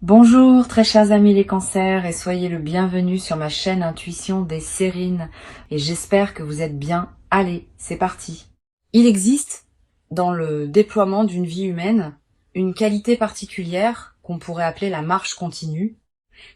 Bonjour très chers amis les cancers et soyez le bienvenu sur ma chaîne Intuition des Sérines et j'espère que vous êtes bien. Allez, c'est parti. Il existe dans le déploiement d'une vie humaine une qualité particulière qu'on pourrait appeler la marche continue.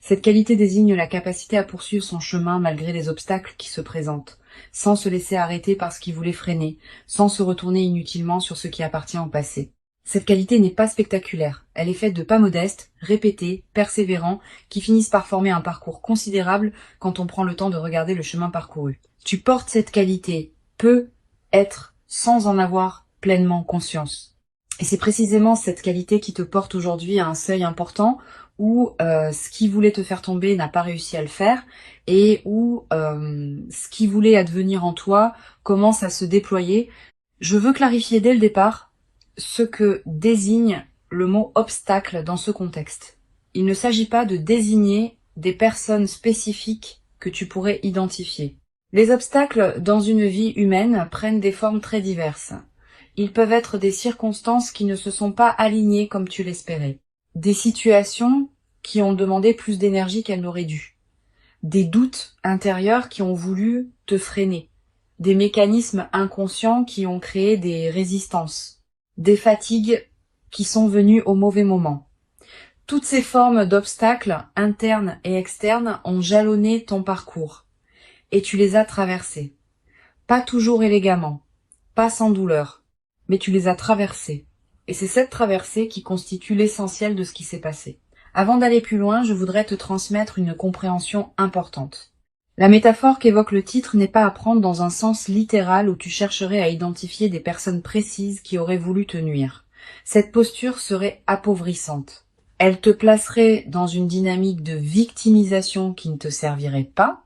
Cette qualité désigne la capacité à poursuivre son chemin malgré les obstacles qui se présentent, sans se laisser arrêter par ce qui voulait freiner, sans se retourner inutilement sur ce qui appartient au passé. Cette qualité n'est pas spectaculaire, elle est faite de pas modestes, répétés, persévérants, qui finissent par former un parcours considérable quand on prend le temps de regarder le chemin parcouru. Tu portes cette qualité, peut être sans en avoir pleinement conscience. Et c'est précisément cette qualité qui te porte aujourd'hui à un seuil important où ce qui voulait te faire tomber n'a pas réussi à le faire et où ce qui voulait advenir en toi commence à se déployer. Je veux clarifier dès le départ ce que désigne le mot obstacle dans ce contexte. Il ne s'agit pas de désigner des personnes spécifiques que tu pourrais identifier. Les obstacles dans une vie humaine prennent des formes très diverses. Ils peuvent être des circonstances qui ne se sont pas alignées comme tu l'espérais, des situations qui ont demandé plus d'énergie qu'elles n'auraient dû, des doutes intérieurs qui ont voulu te freiner, des mécanismes inconscients qui ont créé des résistances, des fatigues qui sont venues au mauvais moment. Toutes ces formes d'obstacles internes et externes ont jalonné ton parcours et tu les as traversés. Pas toujours élégamment, pas sans douleur, mais tu les as traversés. Et c'est cette traversée qui constitue l'essentiel de ce qui s'est passé. Avant d'aller plus loin, je voudrais te transmettre une compréhension importante. La métaphore qu'évoque le titre n'est pas à prendre dans un sens littéral où tu chercherais à identifier des personnes précises qui auraient voulu te nuire. Cette posture serait appauvrissante. Elle te placerait dans une dynamique de victimisation qui ne te servirait pas.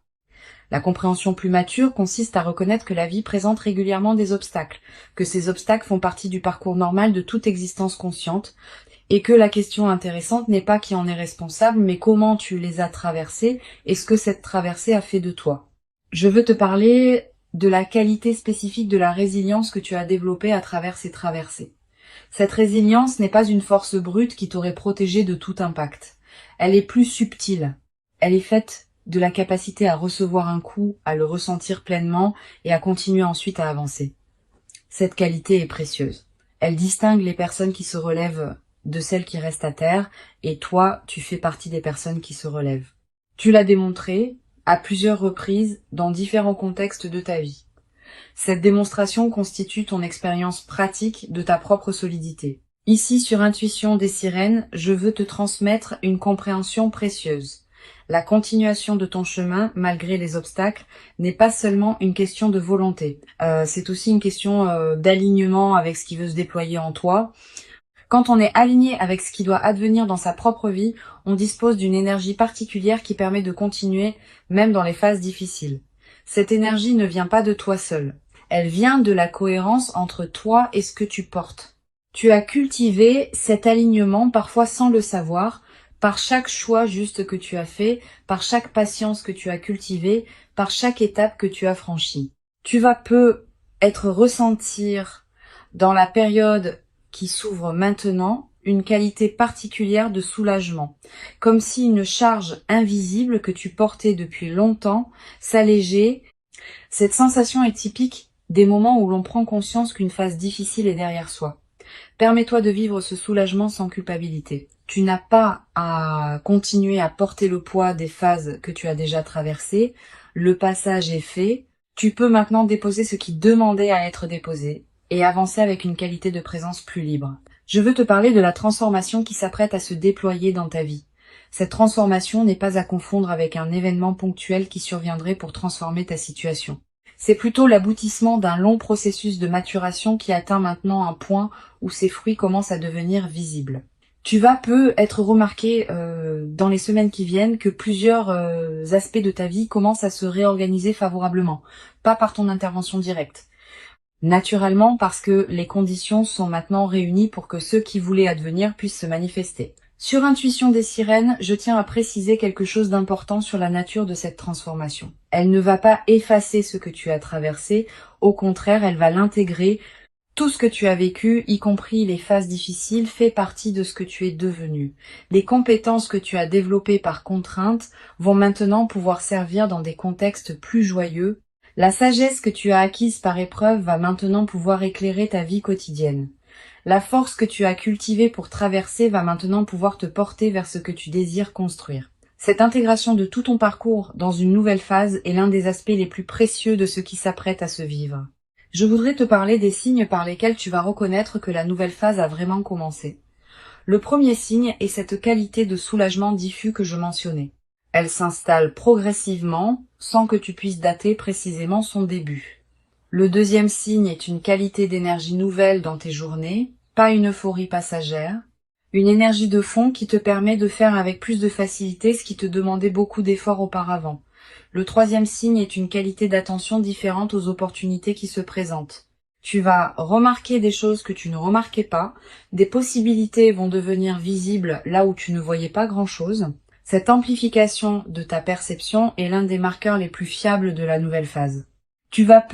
La compréhension plus mature consiste à reconnaître que la vie présente régulièrement des obstacles, que ces obstacles font partie du parcours normal de toute existence consciente, et que la question intéressante n'est pas qui en est responsable, mais comment tu les as traversés et ce que cette traversée a fait de toi. Je veux te parler de la qualité spécifique de la résilience que tu as développée à travers ces traversées. Cette résilience n'est pas une force brute qui t'aurait protégé de tout impact. Elle est plus subtile. Elle est faite de la capacité à recevoir un coup, à le ressentir pleinement et à continuer ensuite à avancer. Cette qualité est précieuse. Elle distingue les personnes qui se relèvent de celles qui restent à terre, et toi, tu fais partie des personnes qui se relèvent. Tu l'as démontré à plusieurs reprises dans différents contextes de ta vie. Cette démonstration constitue ton expérience pratique de ta propre solidité. Ici, sur Intuition des Sirènes, je veux te transmettre une compréhension précieuse. La continuation de ton chemin, malgré les obstacles, n'est pas seulement une question de volonté. C'est aussi une question d'alignement avec ce qui veut se déployer en toi. Quand on est aligné avec ce qui doit advenir dans sa propre vie, on dispose d'une énergie particulière qui permet de continuer même dans les phases difficiles. Cette énergie ne vient pas de toi seul. Elle vient de la cohérence entre toi et ce que tu portes. Tu as cultivé cet alignement parfois sans le savoir, par chaque choix juste que tu as fait, par chaque patience que tu as cultivée, par chaque étape que tu as franchie. Tu vas peu être ressentir dans la période qui s'ouvre maintenant une qualité particulière de soulagement, comme si une charge invisible que tu portais depuis longtemps s'allégeait. Cette sensation est typique des moments où l'on prend conscience qu'une phase difficile est derrière soi. Permets-toi de vivre ce soulagement sans culpabilité. Tu n'as pas à continuer à porter le poids des phases que tu as déjà traversées. Le passage est fait. Tu peux maintenant déposer ce qui demandait à être déposé et avancer avec une qualité de présence plus libre. Je veux te parler de la transformation qui s'apprête à se déployer dans ta vie. Cette transformation n'est pas à confondre avec un événement ponctuel qui surviendrait pour transformer ta situation. C'est plutôt l'aboutissement d'un long processus de maturation qui atteint maintenant un point où ses fruits commencent à devenir visibles. Tu vas peu être remarqué dans les semaines qui viennent que plusieurs aspects de ta vie commencent à se réorganiser favorablement, pas par ton intervention directe. Naturellement parce que les conditions sont maintenant réunies pour que ceux qui voulaient advenir puissent se manifester. Sur Intuition des Sirènes, je tiens à préciser quelque chose d'important sur la nature de cette transformation. Elle ne va pas effacer ce que tu as traversé, au contraire, elle va l'intégrer Tout ce que tu as vécu, y compris les phases difficiles, fait partie de ce que tu es devenu. Les compétences que tu as développées par contrainte vont maintenant pouvoir servir dans des contextes plus joyeux. La sagesse que tu as acquise par épreuve va maintenant pouvoir éclairer ta vie quotidienne. La force que tu as cultivée pour traverser va maintenant pouvoir te porter vers ce que tu désires construire. Cette intégration de tout ton parcours dans une nouvelle phase est l'un des aspects les plus précieux de ce qui s'apprête à se vivre. Je voudrais te parler des signes par lesquels tu vas reconnaître que la nouvelle phase a vraiment commencé. Le premier signe est cette qualité de soulagement diffus que je mentionnais. Elle s'installe progressivement, sans que tu puisses dater précisément son début. Le deuxième signe est une qualité d'énergie nouvelle dans tes journées, pas une euphorie passagère, une énergie de fond qui te permet de faire avec plus de facilité ce qui te demandait beaucoup d'efforts auparavant. Le troisième signe est une qualité d'attention différente aux opportunités qui se présentent. Tu vas remarquer des choses que tu ne remarquais pas, des possibilités vont devenir visibles là où tu ne voyais pas grand-chose. Cette amplification de ta perception est l'un des marqueurs les plus fiables de la nouvelle phase. Tu vas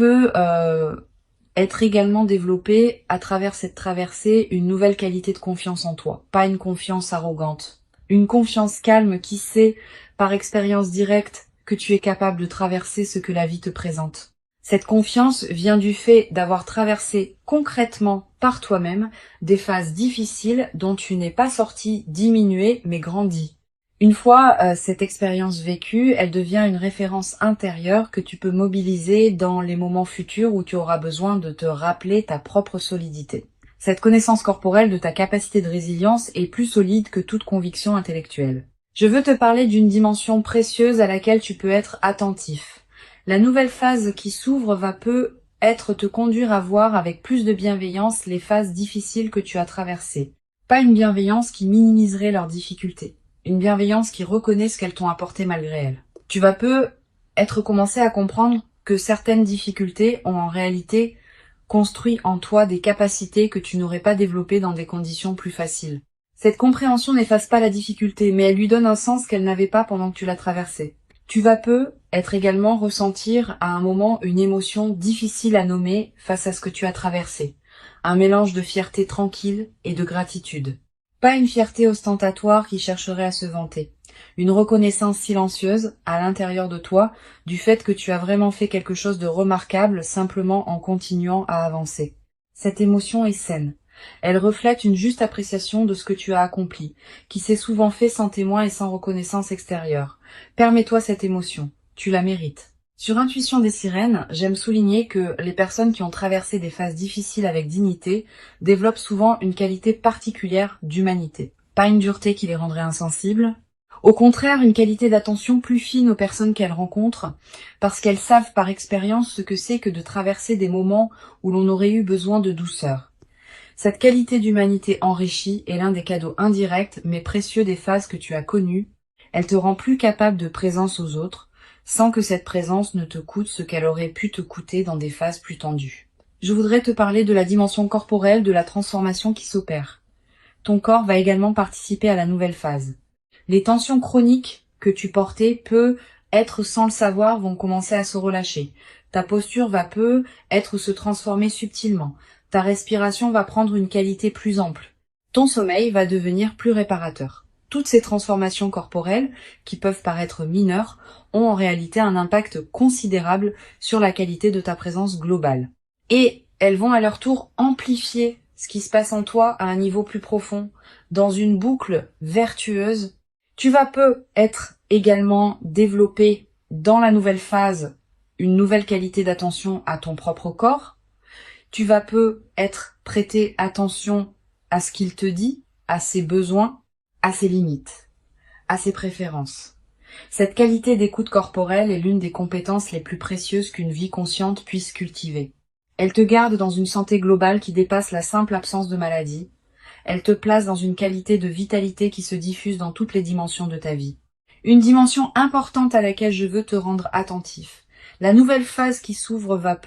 être également développé à travers cette traversée une nouvelle qualité de confiance en toi, pas une confiance arrogante. Une confiance calme qui sait, par expérience directe, que tu es capable de traverser ce que la vie te présente. Cette confiance vient du fait d'avoir traversé concrètement par toi-même des phases difficiles dont tu n'es pas sorti diminué mais grandi. Une fois cette expérience vécue, elle devient une référence intérieure que tu peux mobiliser dans les moments futurs où tu auras besoin de te rappeler ta propre solidité. Cette connaissance corporelle de ta capacité de résilience est plus solide que toute conviction intellectuelle. Je veux te parler d'une dimension précieuse à laquelle tu peux être attentif. La nouvelle phase qui s'ouvre va peut-être te conduire à voir avec plus de bienveillance les phases difficiles que tu as traversées. Pas une bienveillance qui minimiserait leurs difficultés. Une bienveillance qui reconnaît ce qu'elles t'ont apporté malgré elles. Tu vas peut-être commencer à comprendre que certaines difficultés ont en réalité construit en toi des capacités que tu n'aurais pas développées dans des conditions plus faciles. Cette compréhension n'efface pas la difficulté, mais elle lui donne un sens qu'elle n'avait pas pendant que tu la traversais. Tu vas peut-être également ressentir à un moment une émotion difficile à nommer face à ce que tu as traversé. Un mélange de fierté tranquille et de gratitude. Pas une fierté ostentatoire qui chercherait à se vanter. Une reconnaissance silencieuse à l'intérieur de toi du fait que tu as vraiment fait quelque chose de remarquable simplement en continuant à avancer. Cette émotion est saine. Elle reflète une juste appréciation de ce que tu as accompli, qui s'est souvent fait sans témoin et sans reconnaissance extérieure. Permets-toi cette émotion. Tu la mérites. Sur Intuition des sirènes, j'aime souligner que les personnes qui ont traversé des phases difficiles avec dignité développent souvent une qualité particulière d'humanité. Pas une dureté qui les rendrait insensibles. Au contraire, une qualité d'attention plus fine aux personnes qu'elles rencontrent, parce qu'elles savent par expérience ce que c'est que de traverser des moments où l'on aurait eu besoin de douceur. Cette qualité d'humanité enrichie est l'un des cadeaux indirects mais précieux des phases que tu as connues. Elle te rend plus capable de présence aux autres, sans que cette présence ne te coûte ce qu'elle aurait pu te coûter dans des phases plus tendues. Je voudrais te parler de la dimension corporelle de la transformation qui s'opère. Ton corps va également participer à la nouvelle phase. Les tensions chroniques que tu portais être sans le savoir vont commencer à se relâcher. Ta posture va être se transformer subtilement. Ta respiration va prendre une qualité plus ample. Ton sommeil va devenir plus réparateur. Toutes ces transformations corporelles, qui peuvent paraître mineures, ont en réalité un impact considérable sur la qualité de ta présence globale. Et elles vont à leur tour amplifier ce qui se passe en toi à un niveau plus profond, dans une boucle vertueuse. Tu vas être également développé dans la nouvelle phase une nouvelle qualité d'attention à ton propre corps. Tu vas être prêter attention à ce qu'il te dit, à ses besoins, à ses limites, à ses préférences. Cette qualité d'écoute corporelle est l'une des compétences les plus précieuses qu'une vie consciente puisse cultiver. Elle te garde dans une santé globale qui dépasse la simple absence de maladie. Elle te place dans une qualité de vitalité qui se diffuse dans toutes les dimensions de ta vie. Une dimension importante à laquelle je veux te rendre attentif. La nouvelle phase qui s'ouvre va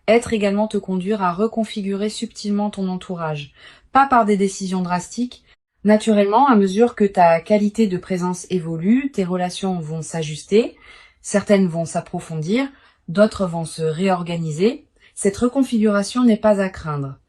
être également te conduire à reconfigurer subtilement ton entourage. Pas par des décisions drastiques. Naturellement, à mesure que ta qualité de présence évolue, tes relations vont s'ajuster, certaines vont s'approfondir, d'autres vont se réorganiser. Cette reconfiguration n'est pas à craindre.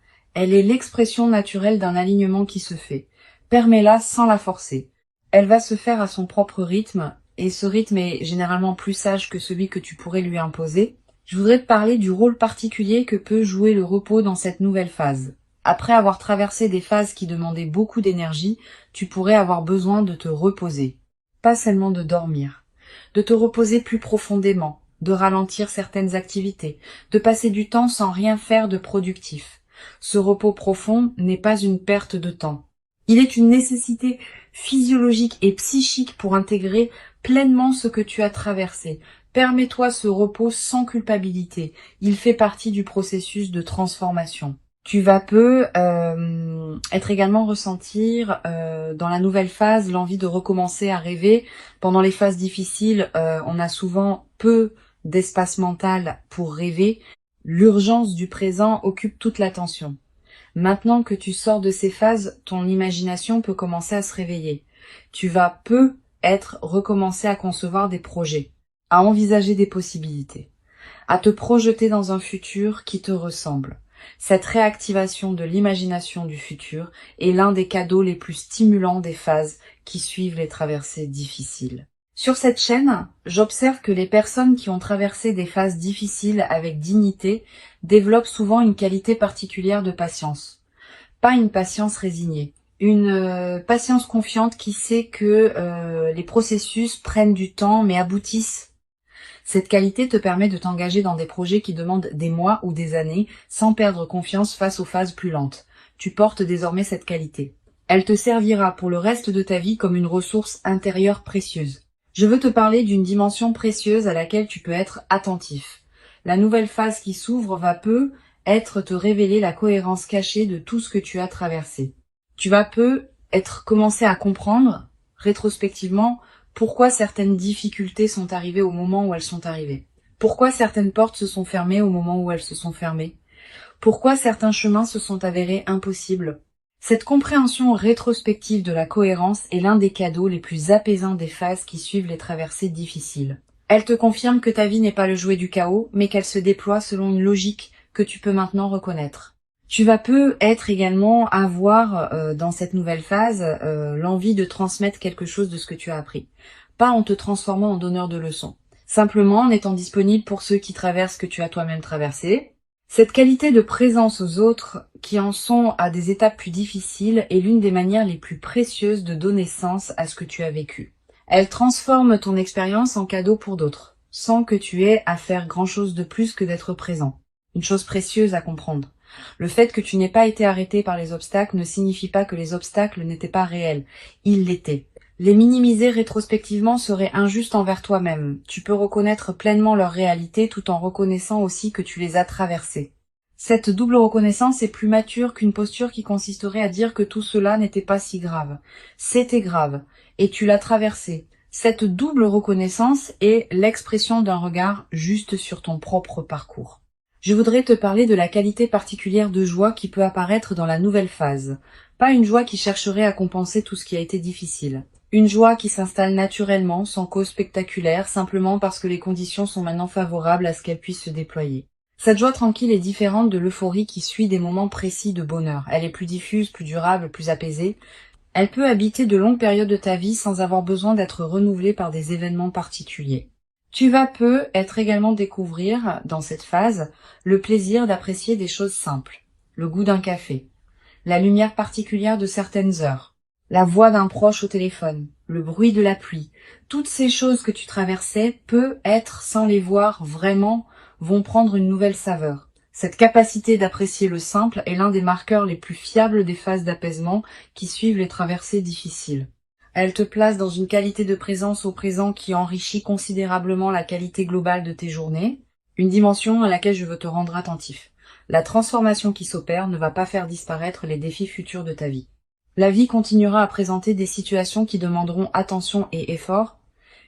Elle est l'expression naturelle d'un alignement qui se fait. Permets-la sans la forcer. Elle va se faire à son propre rythme, et ce rythme est généralement plus sage que celui que tu pourrais lui imposer. Je voudrais te parler du rôle particulier que peut jouer le repos dans cette nouvelle phase. Après avoir traversé des phases qui demandaient beaucoup d'énergie, tu pourrais avoir besoin de te reposer. Pas seulement de dormir. De te reposer plus profondément, de ralentir certaines activités, de passer du temps sans rien faire de productif. Ce repos profond n'est pas une perte de temps. Il est une nécessité physiologique et psychique pour intégrer pleinement ce que tu as traversé. Permets-toi ce repos sans culpabilité. Il fait partie du processus de transformation. Tu vas peu être également ressentir dans la nouvelle phase l'envie de recommencer à rêver. Pendant les phases difficiles, on a souvent peu d'espace mental pour rêver. L'urgence du présent occupe toute l'attention. Maintenant que tu sors de ces phases, ton imagination peut commencer à se réveiller. Tu vas peu recommencer à concevoir des projets, à envisager des possibilités, à te projeter dans un futur qui te ressemble. Cette réactivation de l'imagination du futur est l'un des cadeaux les plus stimulants des phases qui suivent les traversées difficiles. Sur cette chaîne, j'observe que les personnes qui ont traversé des phases difficiles avec dignité développent souvent une qualité particulière de patience. Pas une patience résignée, une patience confiante qui sait que les processus prennent du temps mais aboutissent. Cette qualité te permet de t'engager dans des projets qui demandent des mois ou des années sans perdre confiance face aux phases plus lentes. Tu portes désormais cette qualité. Elle te servira pour le reste de ta vie comme une ressource intérieure précieuse. Je veux te parler d'une dimension précieuse à laquelle tu peux être attentif. La nouvelle phase qui s'ouvre va peu te révéler la cohérence cachée de tout ce que tu as traversé. Tu vas commencer à comprendre, rétrospectivement, pourquoi certaines difficultés sont arrivées au moment où elles sont arrivées. Pourquoi certaines portes se sont fermées au moment où elles se sont fermées. Pourquoi certains chemins se sont avérés impossibles. Cette compréhension rétrospective de la cohérence est l'un des cadeaux les plus apaisants des phases qui suivent les traversées difficiles. Elle te confirme que ta vie n'est pas le jouet du chaos, mais qu'elle se déploie selon une logique que tu peux maintenant reconnaître. Tu vas également avoir dans cette nouvelle phase l'envie de transmettre quelque chose de ce que tu as appris. Pas en te transformant en donneur de leçons. Simplement en étant disponible pour ceux qui traversent ce que tu as toi-même traversé. Cette qualité de présence aux autres qui en sont à des étapes plus difficiles est l'une des manières les plus précieuses de donner sens à ce que tu as vécu. Elle transforme ton expérience en cadeau pour d'autres, sans que tu aies à faire grand-chose de plus que d'être présent. Une chose précieuse à comprendre. Le fait que tu n'aies pas été arrêté par les obstacles ne signifie pas que les obstacles n'étaient pas réels. Ils l'étaient. Les minimiser rétrospectivement serait injuste envers toi-même. Tu peux reconnaître pleinement leur réalité tout en reconnaissant aussi que tu les as traversés. Cette double reconnaissance est plus mature qu'une posture qui consisterait à dire que tout cela n'était pas si grave. C'était grave, et tu l'as traversé. Cette double reconnaissance est l'expression d'un regard juste sur ton propre parcours. Je voudrais te parler de la qualité particulière de joie qui peut apparaître dans la nouvelle phase. Pas une joie qui chercherait à compenser tout ce qui a été difficile. Une joie qui s'installe naturellement, sans cause spectaculaire, simplement parce que les conditions sont maintenant favorables à ce qu'elle puisse se déployer. Cette joie tranquille est différente de l'euphorie qui suit des moments précis de bonheur. Elle est plus diffuse, plus durable, plus apaisée. Elle peut habiter de longues périodes de ta vie sans avoir besoin d'être renouvelée par des événements particuliers. Tu vas également découvrir, dans cette phase, le plaisir d'apprécier des choses simples. Le goût d'un café, la lumière particulière de certaines heures, la voix d'un proche au téléphone, le bruit de la pluie. Toutes ces choses que tu traversais, sans les voir vraiment, vont prendre une nouvelle saveur. Cette capacité d'apprécier le simple est l'un des marqueurs les plus fiables des phases d'apaisement qui suivent les traversées difficiles. Elle te place dans une qualité de présence au présent qui enrichit considérablement la qualité globale de tes journées, une dimension à laquelle je veux te rendre attentif. La transformation qui s'opère ne va pas faire disparaître les défis futurs de ta vie. La vie continuera à présenter des situations qui demanderont attention et effort,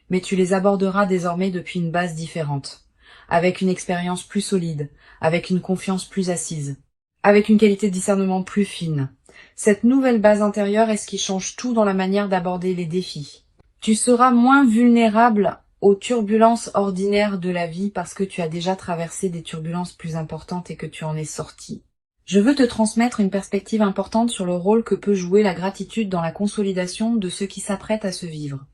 mais tu les aborderas désormais depuis une base différente, avec une expérience plus solide, avec une confiance plus assise, avec une qualité de discernement plus fine. Cette nouvelle base intérieure est ce qui change tout dans la manière d'aborder les défis. Tu seras moins vulnérable aux turbulences ordinaires de la vie parce que tu as déjà traversé des turbulences plus importantes et que tu en es sorti. Je veux te transmettre une perspective importante sur le rôle que peut jouer la gratitude dans la consolidation de ceux qui s'apprêtent à se vivre.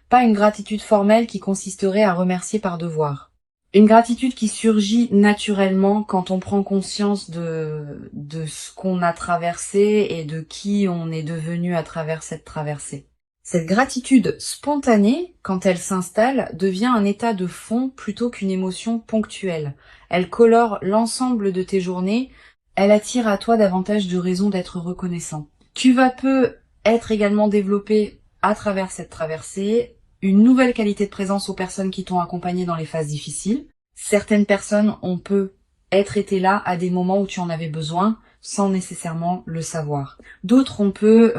Pas une gratitude formelle qui consisterait à remercier par devoir. Une gratitude qui surgit naturellement quand on prend conscience de ce qu'on a traversé et de qui on est devenu à travers cette traversée. Cette gratitude spontanée, quand elle s'installe, devient un état de fond plutôt qu'une émotion ponctuelle. Elle colore l'ensemble de tes journées, elle attire à toi davantage de raisons d'être reconnaissant. Tu vas peu être également développé à travers cette traversée, une nouvelle qualité de présence aux personnes qui t'ont accompagné dans les phases difficiles. Certaines personnes ont peu être été là à des moments où tu en avais besoin, sans nécessairement le savoir. D'autres ont peu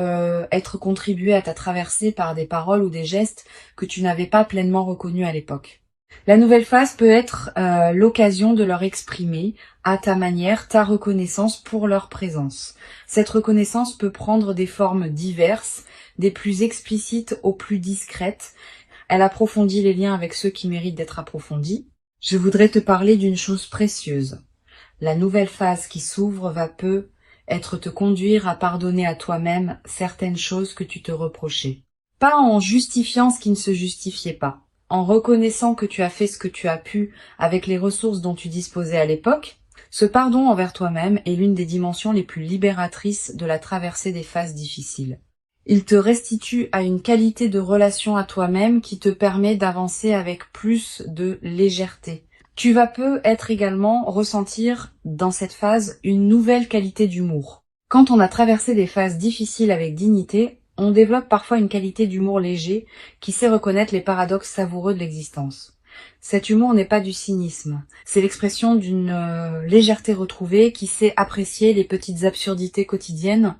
être contribué à ta traversée par des paroles ou des gestes que tu n'avais pas pleinement reconnus à l'époque. La nouvelle phase peut être l'occasion de leur exprimer à ta manière ta reconnaissance pour leur présence. Cette reconnaissance peut prendre des formes diverses, des plus explicites aux plus discrètes. Elle approfondit les liens avec ceux qui méritent d'être approfondis. Je voudrais te parler d'une chose précieuse. La nouvelle phase qui s'ouvre va peu être te conduire à pardonner à toi-même certaines choses que tu te reprochais. Pas en justifiant ce qui ne se justifiait pas, en reconnaissant que tu as fait ce que tu as pu avec les ressources dont tu disposais à l'époque. Ce pardon envers toi-même est l'une des dimensions les plus libératrices de la traversée des phases difficiles. Il te restitue à une qualité de relation à toi-même qui te permet d'avancer avec plus de légèreté. Tu vas peu être également ressentir dans cette phase une nouvelle qualité d'humour. Quand on a traversé des phases difficiles avec dignité, on développe parfois une qualité d'humour léger qui sait reconnaître les paradoxes savoureux de l'existence. Cet humour n'est pas du cynisme, c'est l'expression d'une légèreté retrouvée qui sait apprécier les petites absurdités quotidiennes.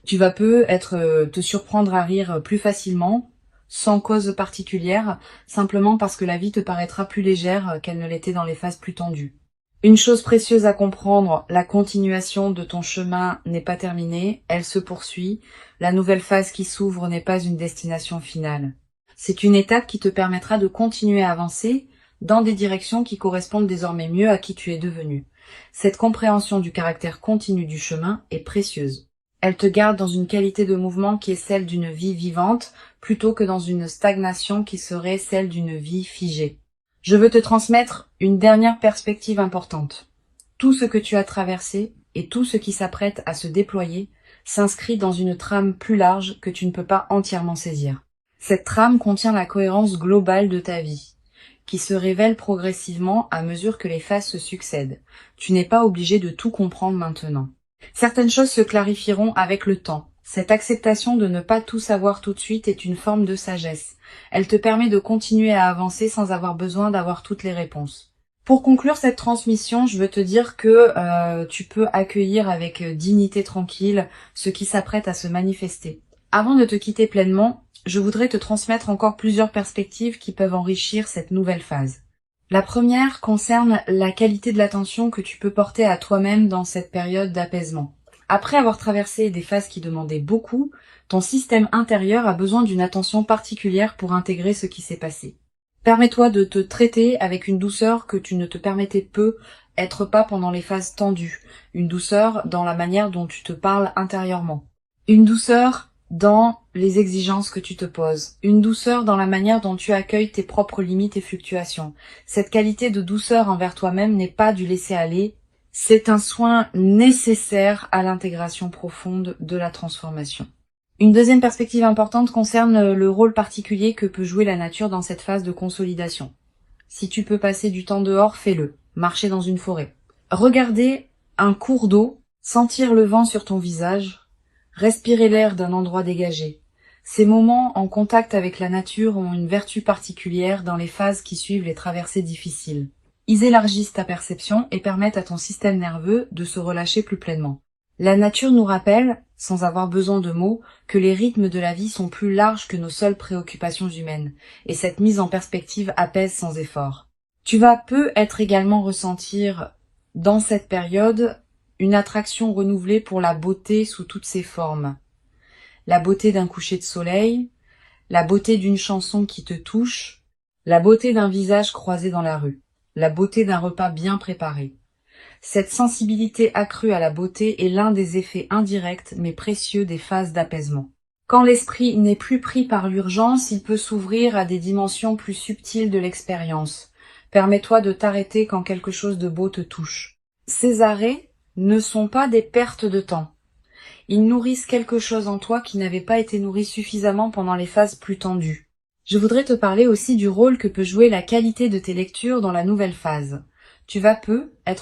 Tu vas peu te surprendre à rire plus facilement, sans cause particulière, simplement parce que la vie te paraîtra plus légère qu'elle ne l'était dans les phases plus tendues. Une chose précieuse à comprendre, la continuation de ton chemin n'est pas terminée, elle se poursuit. La nouvelle phase qui s'ouvre n'est pas une destination finale. C'est une étape qui te permettra de continuer à avancer dans des directions qui correspondent désormais mieux à qui tu es devenu. Cette compréhension du caractère continu du chemin est précieuse. Elle te garde dans une qualité de mouvement qui est celle d'une vie vivante, plutôt que dans une stagnation qui serait celle d'une vie figée. Je veux te transmettre une dernière perspective importante. Tout ce que tu as traversé et tout ce qui s'apprête à se déployer s'inscrit dans une trame plus large que tu ne peux pas entièrement saisir. Cette trame contient la cohérence globale de ta vie, qui se révèle progressivement à mesure que les phases se succèdent. Tu n'es pas obligé de tout comprendre maintenant. Certaines choses se clarifieront avec le temps. Cette acceptation de ne pas tout savoir tout de suite est une forme de sagesse. Elle te permet de continuer à avancer sans avoir besoin d'avoir toutes les réponses. Pour conclure cette transmission, je veux te dire que tu peux accueillir avec dignité tranquille ce qui s'apprête à se manifester. Avant de te quitter pleinement, je voudrais te transmettre encore plusieurs perspectives qui peuvent enrichir cette nouvelle phase. La première concerne la qualité de l'attention que tu peux porter à toi-même dans cette période d'apaisement. Après avoir traversé des phases qui demandaient beaucoup, ton système intérieur a besoin d'une attention particulière pour intégrer ce qui s'est passé. Permets-toi de te traiter avec une douceur que tu ne te permettais peu être pas pendant les phases tendues, une douceur dans la manière dont tu te parles intérieurement, une douceur dans les exigences que tu te poses, une douceur dans la manière dont tu accueilles tes propres limites et fluctuations. Cette qualité de douceur envers toi-même n'est pas du laisser-aller, c'est un soin nécessaire à l'intégration profonde de la transformation. Une deuxième perspective importante concerne le rôle particulier que peut jouer la nature dans cette phase de consolidation. Si tu peux passer du temps dehors, fais-le. Marcher dans une forêt. Regarder un cours d'eau, sentir le vent sur ton visage, respirer l'air d'un endroit dégagé. Ces moments en contact avec la nature ont une vertu particulière dans les phases qui suivent les traversées difficiles. Ils élargissent ta perception et permettent à ton système nerveux de se relâcher plus pleinement. La nature nous rappelle, sans avoir besoin de mots, que les rythmes de la vie sont plus larges que nos seules préoccupations humaines, et cette mise en perspective apaise sans effort. Tu vas peu être également ressentir, dans cette période, une attraction renouvelée pour la beauté sous toutes ses formes. La beauté d'un coucher de soleil, la beauté d'une chanson qui te touche, la beauté d'un visage croisé dans la rue, la beauté d'un repas bien préparé. Cette sensibilité accrue à la beauté est l'un des effets indirects mais précieux des phases d'apaisement. Quand l'esprit n'est plus pris par l'urgence, il peut s'ouvrir à des dimensions plus subtiles de l'expérience. Permets-toi de t'arrêter quand quelque chose de beau te touche. Ces arrêts ne sont pas des pertes de temps. Ils nourrissent quelque chose en toi qui n'avait pas été nourri suffisamment pendant les phases plus tendues. Je voudrais te parler aussi du rôle que peut jouer la qualité de tes lectures dans la nouvelle phase. Tu vas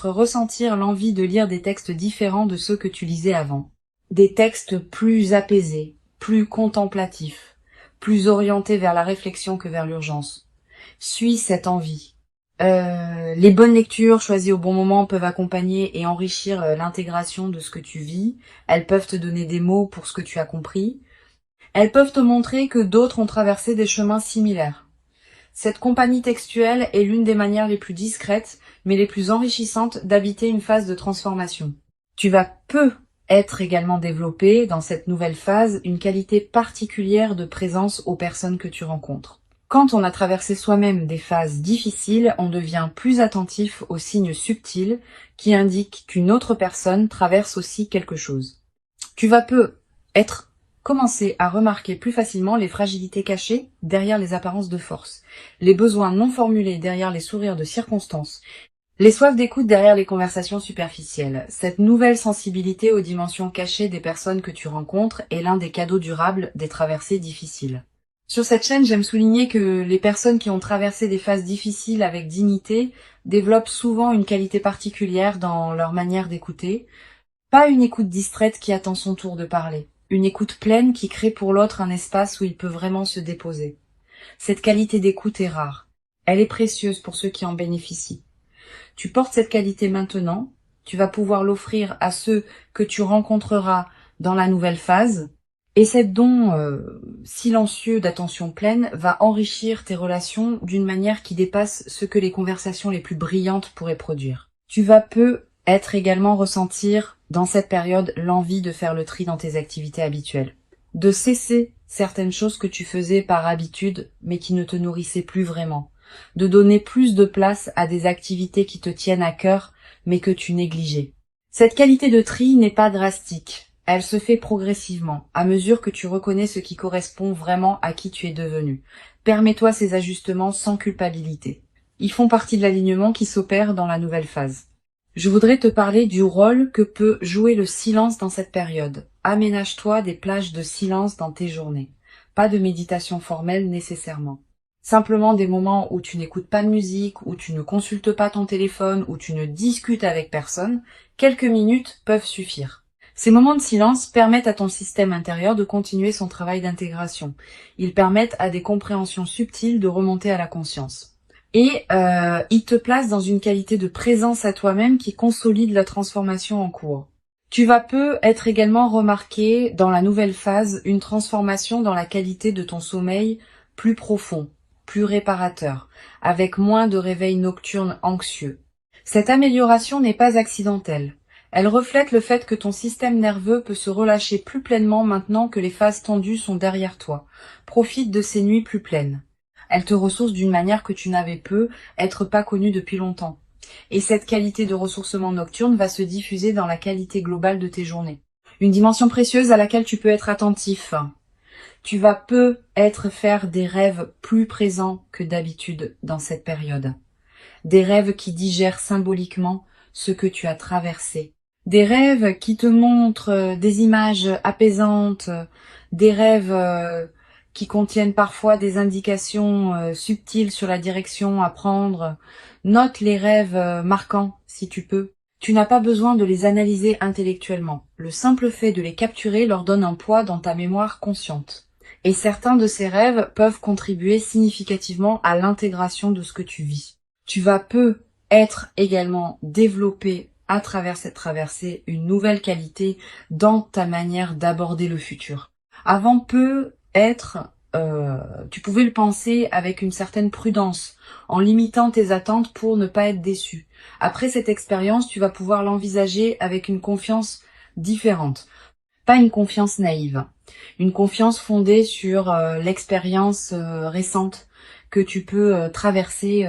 ressentir l'envie de lire des textes différents de ceux que tu lisais avant. Des textes plus apaisés, plus contemplatifs, plus orientés vers la réflexion que vers l'urgence. Suis cette envie. Les bonnes lectures choisies au bon moment peuvent accompagner et enrichir l'intégration de ce que tu vis. Elles peuvent te donner des mots pour ce que tu as compris. Elles peuvent te montrer que d'autres ont traversé des chemins similaires. Cette compagnie textuelle est l'une des manières les plus discrètes, mais les plus enrichissantes d'habiter une phase de transformation. Tu vas être également développé dans cette nouvelle phase une qualité particulière de présence aux personnes que tu rencontres. Quand on a traversé soi-même des phases difficiles, on devient plus attentif aux signes subtils qui indiquent qu'une autre personne traverse aussi quelque chose. Tu vas commencer à remarquer plus facilement les fragilités cachées derrière les apparences de force, les besoins non formulés derrière les sourires de circonstance, les soifs d'écoute derrière les conversations superficielles. Cette nouvelle sensibilité aux dimensions cachées des personnes que tu rencontres est l'un des cadeaux durables des traversées difficiles. Sur cette chaîne, j'aime souligner que les personnes qui ont traversé des phases difficiles avec dignité développent souvent une qualité particulière dans leur manière d'écouter. Pas une écoute distraite qui attend son tour de parler. Une écoute pleine qui crée pour l'autre un espace où il peut vraiment se déposer. Cette qualité d'écoute est rare. Elle est précieuse pour ceux qui en bénéficient. Tu portes cette qualité maintenant. Tu vas pouvoir l'offrir à ceux que tu rencontreras dans la nouvelle phase. Et cet don silencieux d'attention pleine va enrichir tes relations d'une manière qui dépasse ce que les conversations les plus brillantes pourraient produire. Tu vas être également ressentir dans cette période l'envie de faire le tri dans tes activités habituelles. De cesser certaines choses que tu faisais par habitude mais qui ne te nourrissaient plus vraiment. De donner plus de place à des activités qui te tiennent à cœur mais que tu négligeais. Cette qualité de tri n'est pas drastique. Elle se fait progressivement, à mesure que tu reconnais ce qui correspond vraiment à qui tu es devenu. Permets-toi ces ajustements sans culpabilité. Ils font partie de l'alignement qui s'opère dans la nouvelle phase. Je voudrais te parler du rôle que peut jouer le silence dans cette période. Aménage-toi des plages de silence dans tes journées. Pas de méditation formelle nécessairement. Simplement des moments où tu n'écoutes pas de musique, où tu ne consultes pas ton téléphone, où tu ne discutes avec personne. Quelques minutes peuvent suffire. Ces moments de silence permettent à ton système intérieur de continuer son travail d'intégration. Ils permettent à des compréhensions subtiles de remonter à la conscience. Et ils te placent dans une qualité de présence à toi-même qui consolide la transformation en cours. Tu vas être également remarqué dans la nouvelle phase une transformation dans la qualité de ton sommeil plus profond, plus réparateur, avec moins de réveils nocturnes anxieux. Cette amélioration n'est pas accidentelle. Elle reflète le fait que ton système nerveux peut se relâcher plus pleinement maintenant que les phases tendues sont derrière toi. Profite de ces nuits plus pleines. Elles te ressourcent d'une manière que tu n'avais être pas connue depuis longtemps. Et cette qualité de ressourcement nocturne va se diffuser dans la qualité globale de tes journées. Une dimension précieuse à laquelle tu peux être attentif. Tu vas faire des rêves plus présents que d'habitude dans cette période. Des rêves qui digèrent symboliquement ce que tu as traversé. Des rêves qui te montrent des images apaisantes, des rêves qui contiennent parfois des indications subtiles sur la direction à prendre. Note les rêves marquants si tu peux. Tu n'as pas besoin de les analyser intellectuellement. Le simple fait de les capturer leur donne un poids dans ta mémoire consciente. Et certains de ces rêves peuvent contribuer significativement à l'intégration de ce que tu vis. Tu vas être également développé à travers cette traversée une nouvelle qualité dans ta manière d'aborder le futur. Avant tu pouvais le penser avec une certaine prudence, en limitant tes attentes pour ne pas être déçu. Après cette expérience, tu vas pouvoir l'envisager avec une confiance différente. Pas une confiance naïve, une confiance fondée sur l'expérience récente que tu peux traverser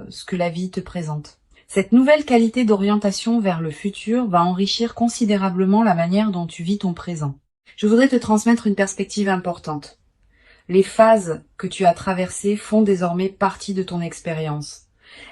ce que la vie te présente. Cette nouvelle qualité d'orientation vers le futur va enrichir considérablement la manière dont tu vis ton présent. Je voudrais te transmettre une perspective importante. Les phases que tu as traversées font désormais partie de ton expérience.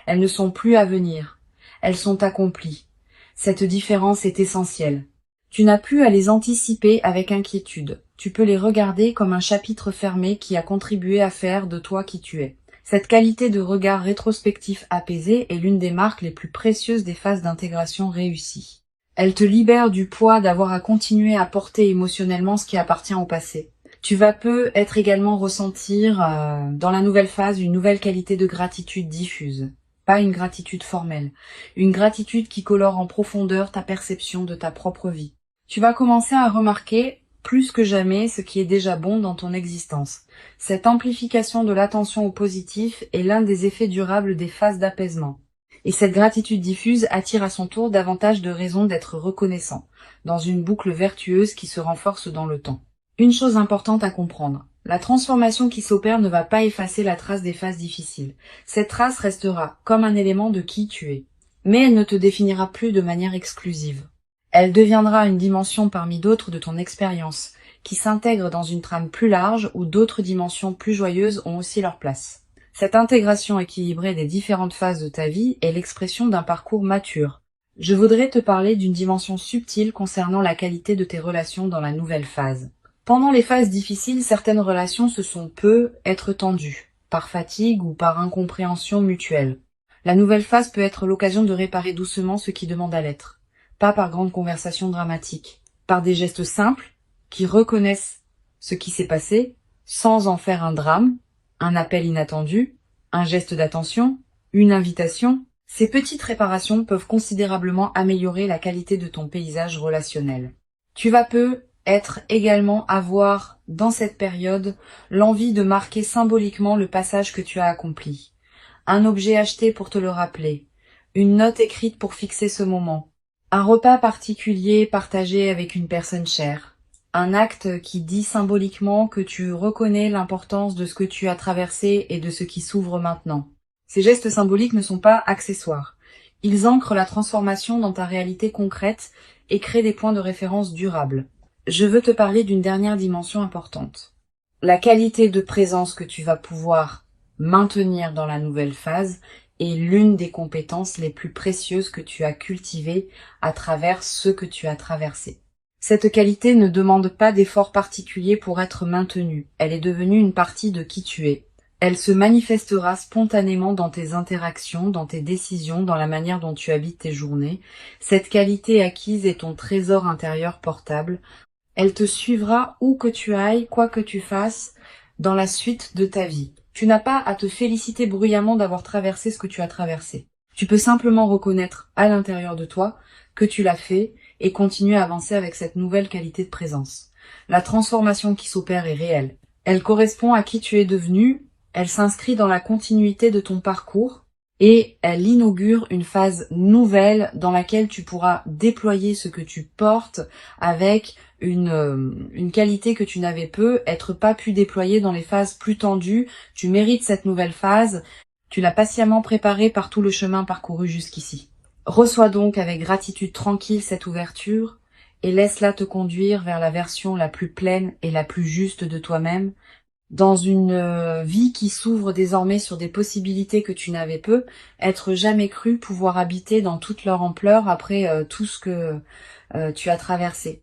Elles ne sont plus à venir. Elles sont accomplies. Cette différence est essentielle. Tu n'as plus à les anticiper avec inquiétude. Tu peux les regarder comme un chapitre fermé qui a contribué à faire de toi qui tu es. Cette qualité de regard rétrospectif apaisé est l'une des marques les plus précieuses des phases d'intégration réussies. Elle te libère du poids d'avoir à continuer à porter émotionnellement ce qui appartient au passé. Tu vas peut-être également ressentir dans la nouvelle phase une nouvelle qualité de gratitude diffuse. Pas une gratitude formelle, une gratitude qui colore en profondeur ta perception de ta propre vie. Tu vas commencer à remarquer plus que jamais ce qui est déjà bon dans ton existence. Cette amplification de l'attention au positif est l'un des effets durables des phases d'apaisement. Et cette gratitude diffuse attire à son tour davantage de raisons d'être reconnaissant, dans une boucle vertueuse qui se renforce dans le temps. Une chose importante à comprendre, la transformation qui s'opère ne va pas effacer la trace des phases difficiles. Cette trace restera comme un élément de qui tu es, mais elle ne te définira plus de manière exclusive. Elle deviendra une dimension parmi d'autres de ton expérience, qui s'intègre dans une trame plus large où d'autres dimensions plus joyeuses ont aussi leur place. Cette intégration équilibrée des différentes phases de ta vie est l'expression d'un parcours mature. Je voudrais te parler d'une dimension subtile concernant la qualité de tes relations dans la nouvelle phase. Pendant les phases difficiles, certaines relations peut être tendues, par fatigue ou par incompréhension mutuelle. La nouvelle phase peut être l'occasion de réparer doucement ce qui demande à l'être, pas par grandes conversations dramatiques, par des gestes simples qui reconnaissent ce qui s'est passé sans en faire un drame, un appel inattendu, un geste d'attention, une invitation. Ces petites réparations peuvent considérablement améliorer la qualité de ton paysage relationnel. Tu vas être également avoir, dans cette période, l'envie de marquer symboliquement le passage que tu as accompli. Un objet acheté pour te le rappeler, une note écrite pour fixer ce moment, un repas particulier partagé avec une personne chère, un acte qui dit symboliquement que tu reconnais l'importance de ce que tu as traversé et de ce qui s'ouvre maintenant. Ces gestes symboliques ne sont pas accessoires. Ils ancrent la transformation dans ta réalité concrète et créent des points de référence durables. Je veux te parler d'une dernière dimension importante. La qualité de présence que tu vas pouvoir maintenir dans la nouvelle phase est l'une des compétences les plus précieuses que tu as cultivées à travers ce que tu as traversé. Cette qualité ne demande pas d'effort particulier pour être maintenue. Elle est devenue une partie de qui tu es. Elle se manifestera spontanément dans tes interactions, dans tes décisions, dans la manière dont tu habites tes journées. Cette qualité acquise est ton trésor intérieur portable. Elle te suivra où que tu ailles, quoi que tu fasses, dans la suite de ta vie. Tu n'as pas à te féliciter bruyamment d'avoir traversé ce que tu as traversé. Tu peux simplement reconnaître à l'intérieur de toi que tu l'as fait et continuer à avancer avec cette nouvelle qualité de présence. La transformation qui s'opère est réelle. Elle correspond à qui tu es devenu, elle s'inscrit dans la continuité de ton parcours et elle inaugure une phase nouvelle dans laquelle tu pourras déployer ce que tu portes avec une qualité que tu n'avais pas pu déployer dans les phases plus tendues. Tu mérites cette nouvelle phase, tu l'as patiemment préparée par tout le chemin parcouru jusqu'ici. Reçois donc avec gratitude tranquille cette ouverture et laisse-la te conduire vers la version la plus pleine et la plus juste de toi-même, dans une vie qui s'ouvre désormais sur des possibilités que tu n'avais être jamais cru pouvoir habiter dans toute leur ampleur après tout ce que tu as traversé.